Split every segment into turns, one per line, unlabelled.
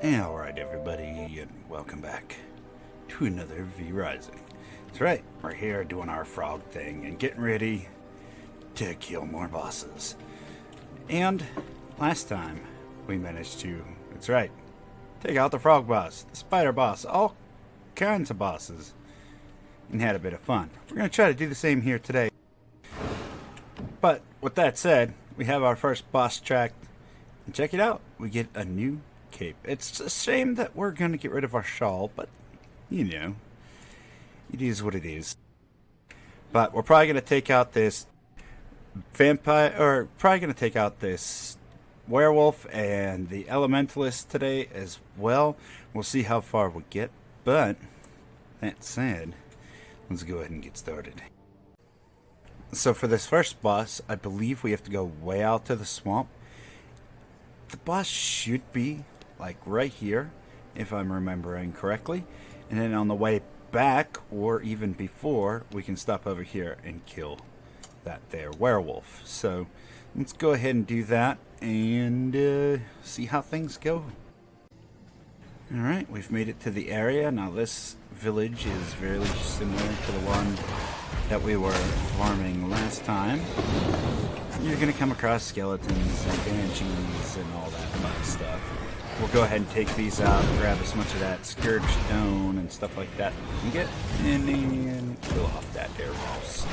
Alright everybody, and welcome back to another V Rising. That's right, we're here doing our frog thing and getting ready to kill more bosses. And last time we managed to, that's right, take out the frog boss, the spider boss, all kinds of bosses, and had a bit of fun. We're going to try to do the same here today. But with that said, we have our first boss tracked, and check it out, we get a new cape. It's a shame that we're going to get rid of our shawl, but you know, it is what it is. But we're probably going to take out this vampire, or probably going to take out this werewolf and the elementalist today as well. We'll see how far we get, but that said, let's go ahead and get started. So for this first boss, I believe we have to go way out to the swamp. The boss should be like right here, if I'm remembering correctly, and then on the way back, or even before, we can stop over here and kill that there werewolf. So let's go ahead and do that and see how things go. Alright, we've made it to the area. Now this village is very similar to the one that we were farming last time. You're going to come across skeletons and banshees and all that fun stuff. We'll go ahead and take these out, grab as much of that scourge stone and stuff like that we can get, and then kill off that there boss.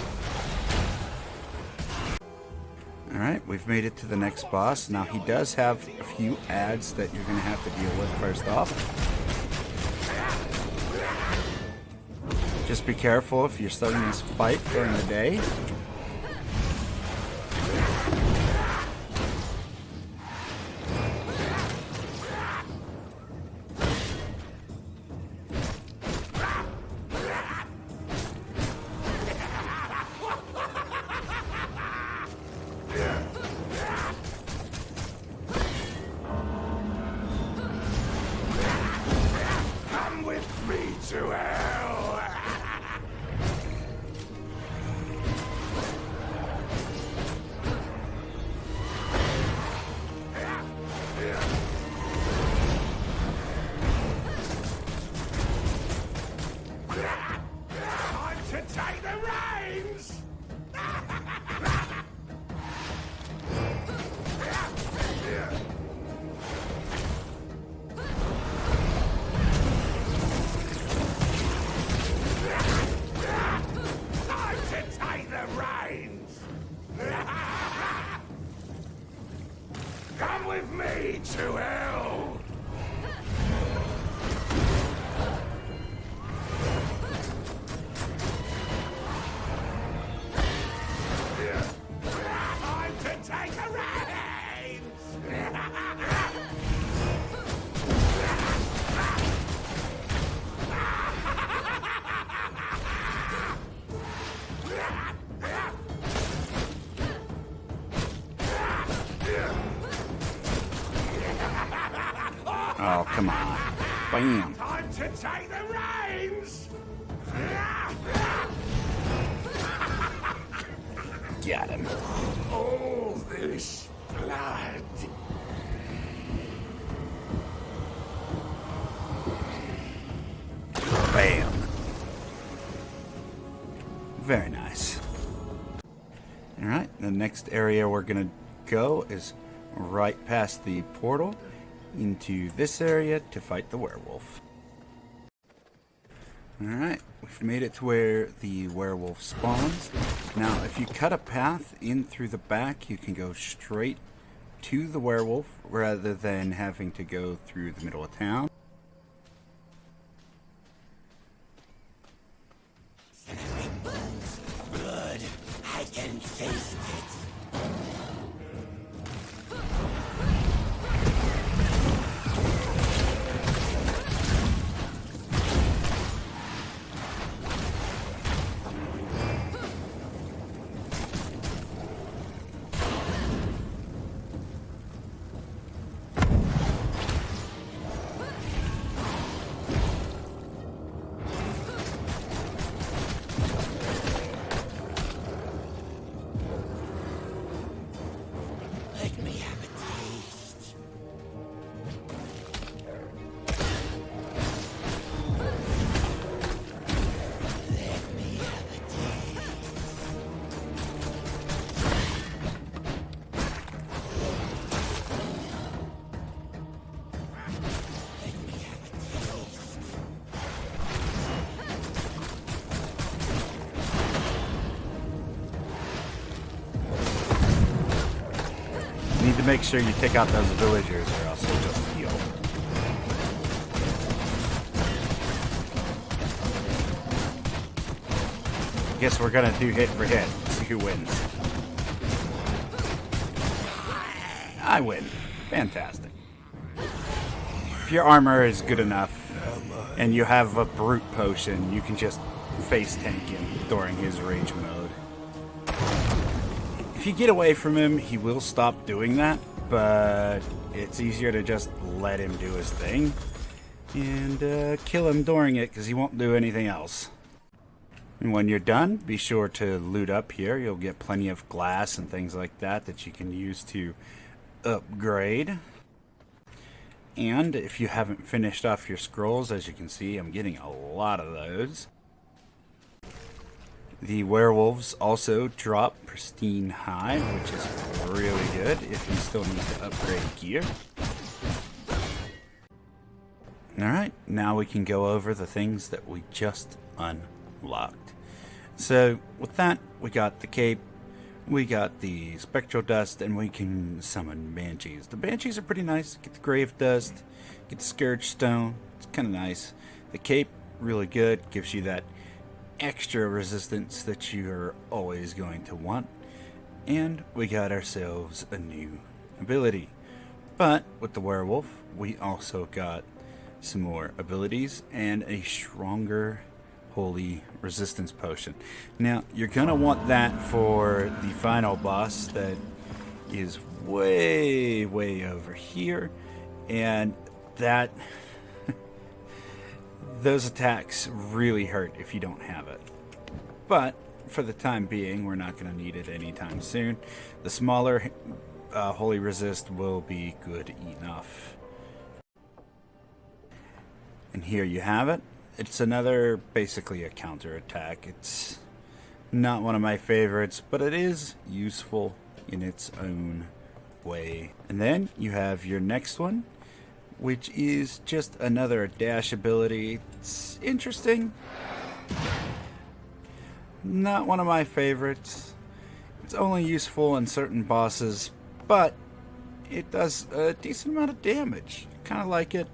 Alright, we've made it to the next boss. Now he does have a few ads that you're going to have to deal with first off. Just be careful if you're starting this fight during the day.
Come with me to hell! Time to take the reins!
Oh, come on. Bam.
Time to take the reins!
Got him.
All this blood.
Bam. Very nice. Alright, the next area we're going to go is right past the portal into this area to fight the werewolf. Alright, we've made it to where the werewolf spawns. Now, if you cut a path in through the back, you can go straight to the werewolf rather than having to go through the middle of town.
Blood, I can taste it.
make sure you take out those villagers or else they'll just heal. Guess we're gonna do hit for hit. See who wins. I win. Fantastic. If your armor is good enough and you have a brute potion, you can just face tank him during his rage mode. If you get away from him, he will stop doing that, but it's easier to just let him do his thing and kill him during it because he won't do anything else. And when you're done, be sure to loot up here. You'll get plenty of glass and things like that that you can use to upgrade. And if you haven't finished off your scrolls, as you can see, I'm getting a lot of those. The werewolves also drop pristine hide, which is really good if you still need to upgrade gear. Alright, now we can go over the things that we just unlocked. So with that, we got the cape, we got the spectral dust, and we can summon banshees. The banshees are pretty nice. Get the grave dust, get the scourge stone. It's kind of nice. The cape, really good. Gives you that extra resistance that you're always going to want. And we got ourselves a new ability. But with the werewolf, we also got some more abilities and a stronger holy resistance potion. Now, you're going to want that for the final boss that is way, way over here. And that... those attacks really hurt if you don't have it. But, for the time being, we're not going to need it anytime soon. The smaller holy resist will be good enough. And here you have it. It's another, basically a counterattack. It's not one of my favorites, but it is useful in its own way. And then you have your next one, which is just another dash ability. It's interesting. Not one of my favorites. It's only useful in certain bosses, but it does a decent amount of damage. Kind of like it.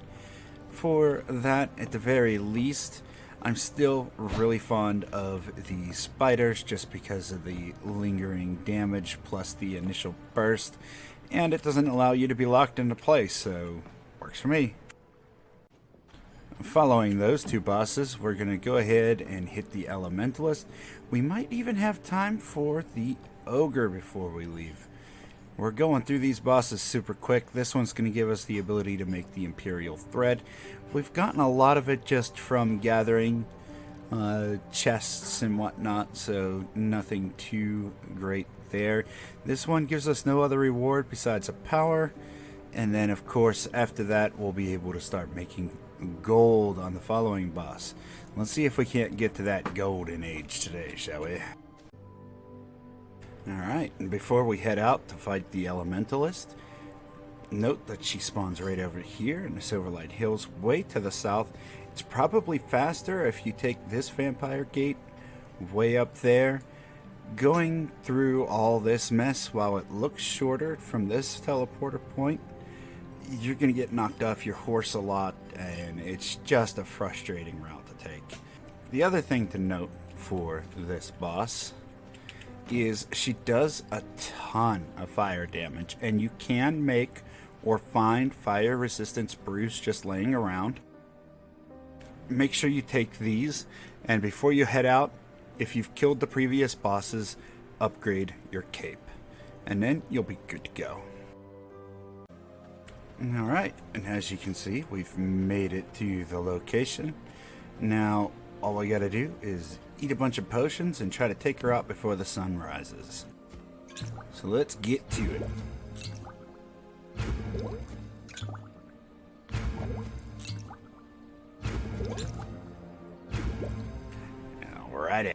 For that, at the very least, I'm still really fond of the spiders just because of the lingering damage plus the initial burst, and it doesn't allow you to be locked into place, so works for me. Following those two bosses, we're going to go ahead and hit the Elementalist. We might even have time for the Ogre before we leave. We're going through these bosses super quick. This one's going to give us the ability to make the Imperial Thread. We've gotten a lot of it just from gathering chests and whatnot, so nothing too great there. This one gives us no other reward besides a power. And then, of course, after that, we'll be able to start making gold on the following boss. Let's see if we can't get to that golden age today, shall we? Alright, and before we head out to fight the Elementalist, note that she spawns right over here in the Silverlight Hills, way to the south. It's probably faster if you take this vampire gate way up there. Going through all this mess, while it looks shorter from this teleporter point, you're going to get knocked off your horse a lot, and it's just a frustrating route to take. The other thing to note for this boss is she does a ton of fire damage, and you can make or find fire resistance brews just laying around. Make sure you take these, and before you head out, if you've killed the previous bosses, upgrade your cape, and then you'll be good to go. Alright, and as you can see, we've made it to the location. Now, all we gotta do is eat a bunch of potions and try to take her out before the sun rises. So let's get to it. Alrighty.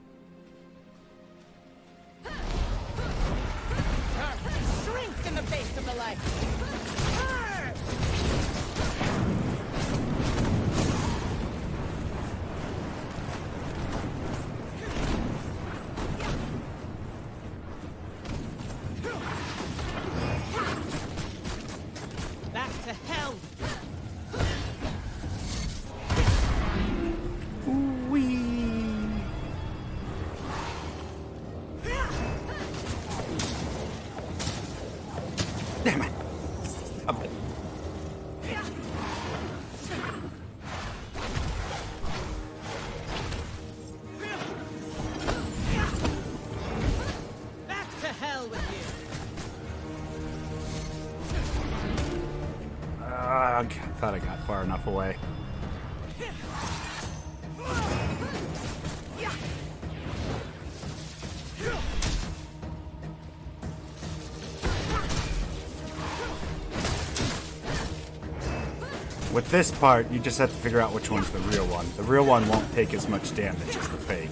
Strength in the face of the light.
Damn it. Stop it.
Back to hell with you.
I thought I got far enough away. With this part, you just have to figure out which one's the real one. The real one won't take as much damage as the fake.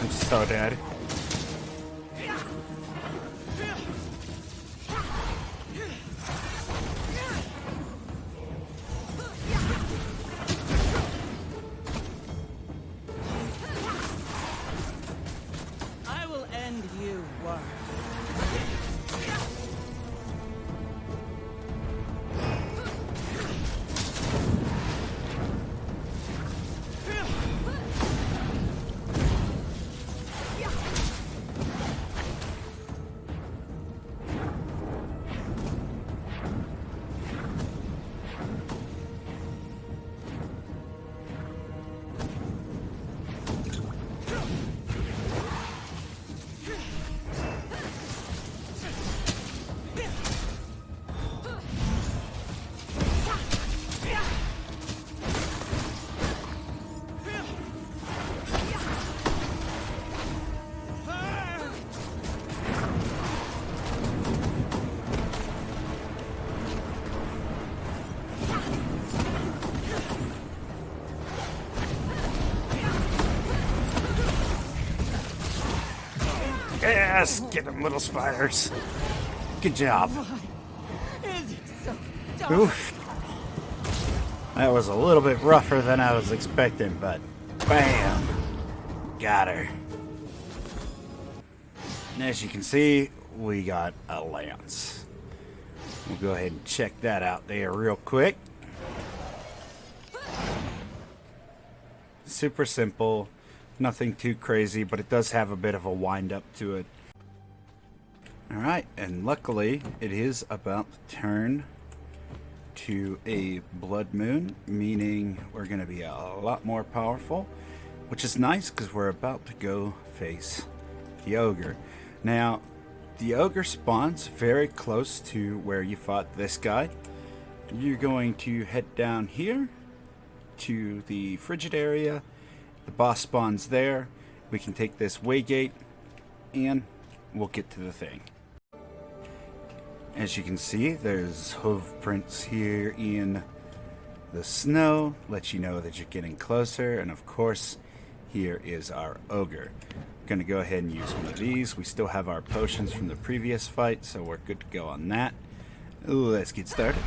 I'm so dead.
I will end you, War.
Yes, get them, little spiders. Good job.
Is it so dark?
Oof. That was a little bit rougher than I was expecting, but bam! Got her. And as you can see, we got a lance. We'll go ahead and check that out there real quick. Super simple. Nothing too crazy, but it does have a bit of a wind up to it. Alright, and luckily it is about to turn to a blood moon, meaning we're going to be a lot more powerful, which is nice because we're about to go face the ogre. Now, the ogre spawns very close to where you fought this guy. You're going to head down here to the frigid area. The boss spawns there. We can take this waygate and we'll get to the thing. As you can see, there's hoof prints here in the snow, let you know that you're getting closer. And of course, here is our ogre. I'm going to go ahead and use one of these. We still have our potions from the previous fight, so we're good to go on that. Let's get started.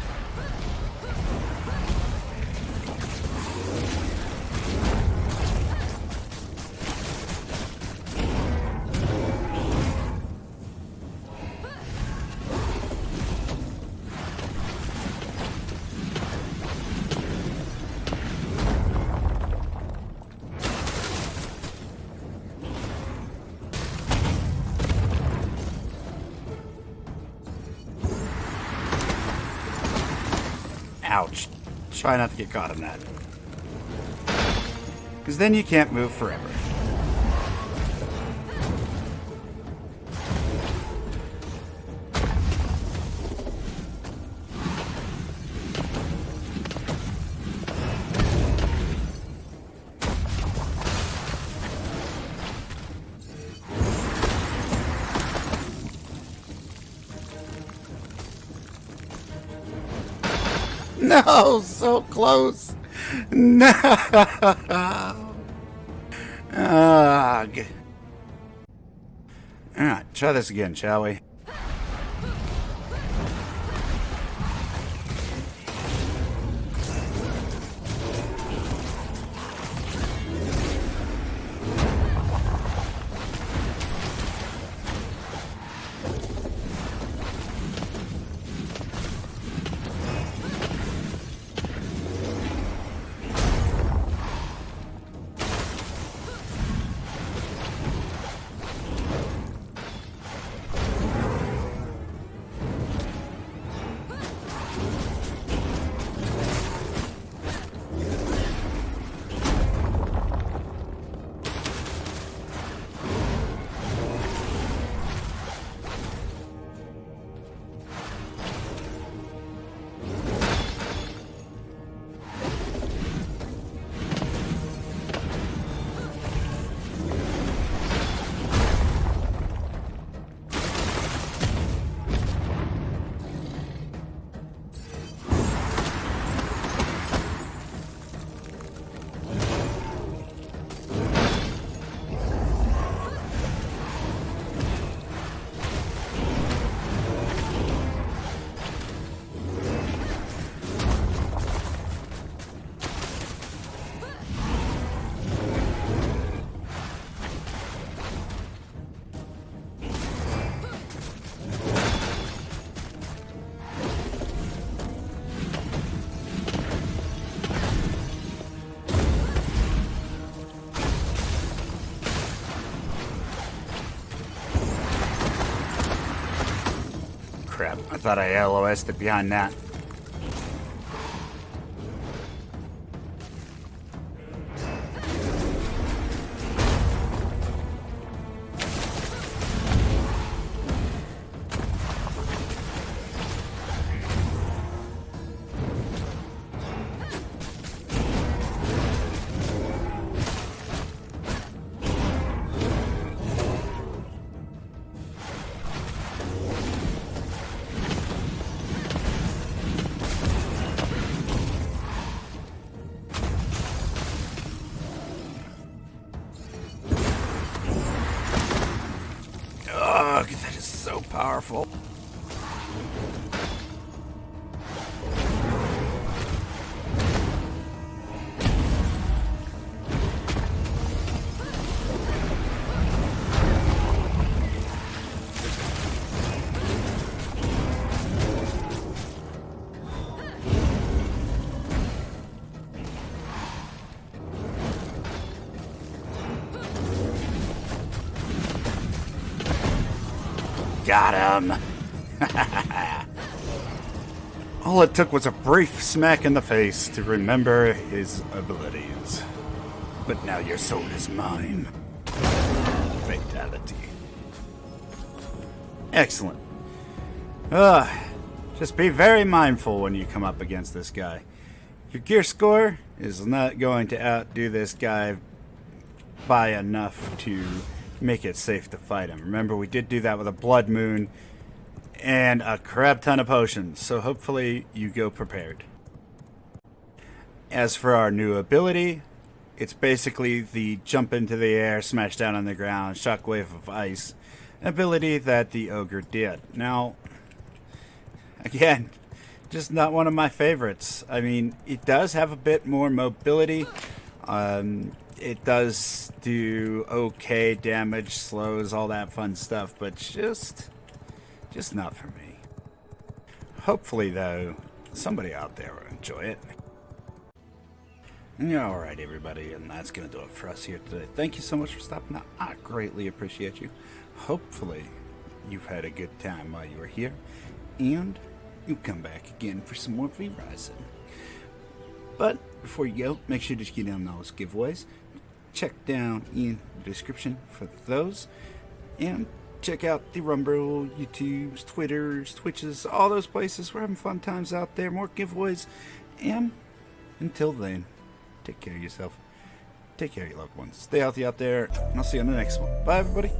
Ouch. Try not to get caught in that. Because then you can't move forever. No, so close. No. Ugh. All right, try this again, shall we? crap. I thought I LOS'd it behind that. Ugh, that is so powerful. Got him! All it took was a brief smack in the face to remember his abilities. But now your soul is mine. Fatality. Excellent. Just be very mindful when you come up against this guy. Your gear score is not going to outdo this guy by enough to make it safe to fight him. Remember, we did do that with a blood moon and a crap ton of potions, so hopefully you go prepared. As for our new ability, it's basically the jump into the air, smash down on the ground, shockwave of ice ability that the Ogre did. Now, again, just not one of my favorites. I mean, it does have a bit more mobility. It does do okay damage, slows, all that fun stuff, but just not for me. Hopefully, though, somebody out there will enjoy it. Alright, everybody, and that's going to do it for us here today. Thank you so much for stopping out. I greatly appreciate you. Hopefully, you've had a good time while you were here, and you'll come back again for some more V-Rising. But before you go, make sure to get in those giveaways. Check down in the description for those. And check out the Rumble, YouTubes, Twitters, Twitches, all those places. We're having fun times out there. More giveaways. And until then, take care of yourself. Take care of your loved ones. Stay healthy out there. And I'll see you on the next one. Bye, everybody.